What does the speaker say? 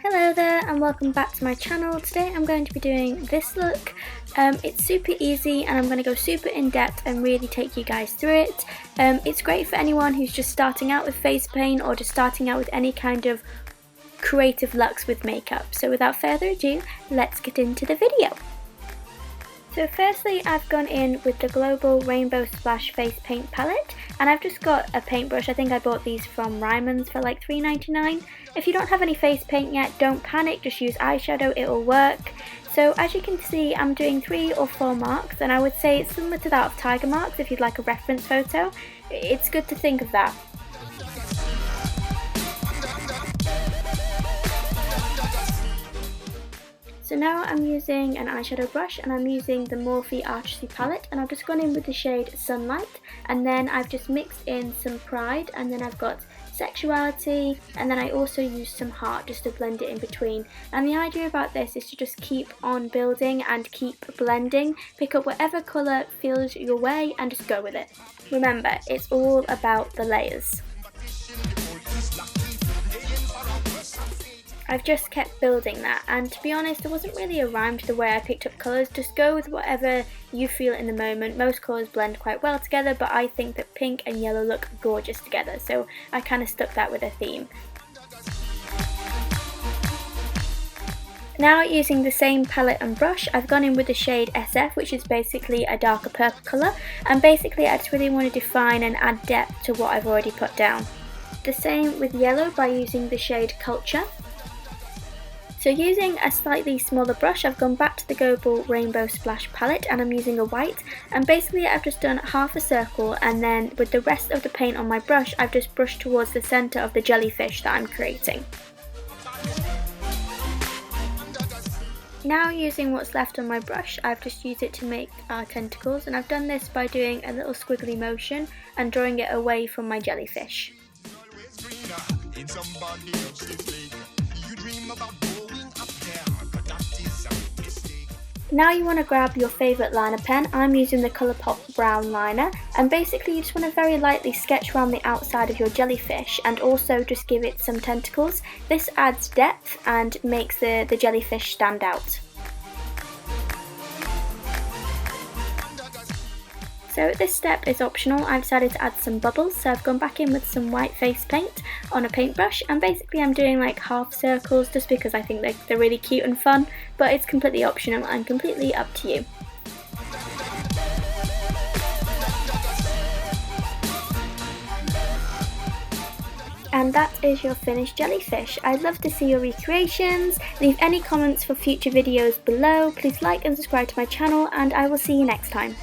Hello there and welcome back to my channel. Today I'm going to be doing this look. It's super easy and I'm going to go super in depth and really take you guys through it. It's great for anyone who's just starting out with face paint or just starting out with any kind of creative looks with makeup. So without further ado, let's get into the video. So firstly, I've gone in with the Global Rainbow Splash Face Paint Palette, and I've just got a paintbrush. I think I bought these from Ryman's for like $3.99. If you don't have any face paint yet, don't panic, just use eyeshadow, it'll work. So as you can see, I'm doing 3 or 4 marks, and I would say it's similar to that of Tiger Marks if you'd like a reference photo. It's good to think of that. So now I'm using an eyeshadow brush and I'm using the Morphe Artistry palette, and I've just gone in with the shade Sunlight, and then I've just mixed in some Pride, and then I've got Sexuality, and then I also used some Heart just to blend it in between. And the idea about this is to just keep on building and keep blending. Pick up whatever colour feels your way and just go with it. Remember, it's all about the layers. I've just kept building that, and to be honest, there wasn't really a rhyme to the way I picked up colours. Just go with whatever you feel in the moment. Most colours blend quite well together, but I think that pink and yellow look gorgeous together, so I kind of stuck that with a theme. Now, using the same palette and brush, I've gone in with the shade SF, which is basically a darker purple colour, and basically I just really want to define and add depth to what I've already put down. The same with yellow by using the shade Culture. So using a slightly smaller brush, I've gone back to the Global Rainbow Splash palette and I'm using a white, and basically I've just done half a circle, and then with the rest of the paint on my brush I've just brushed towards the centre of the jellyfish that I'm creating. Now, using what's left on my brush, I've just used it to make our tentacles, and I've done this by doing a little squiggly motion and drawing it away from my jellyfish. Now you want to grab your favourite liner pen. I'm using the Colourpop brown liner, and basically you just want to very lightly sketch around the outside of your jellyfish and also just give it some tentacles. This adds depth and makes the jellyfish stand out. So this step is optional. I've decided to add some bubbles, so I've gone back in with some white face paint on a paintbrush, and basically I'm doing like half circles just because I think they're really cute and fun, but it's completely optional and completely up to you. And that is your finished jellyfish. I'd love to see your recreations. Leave any comments for future videos below. Please like and subscribe to my channel, and I will see you next time.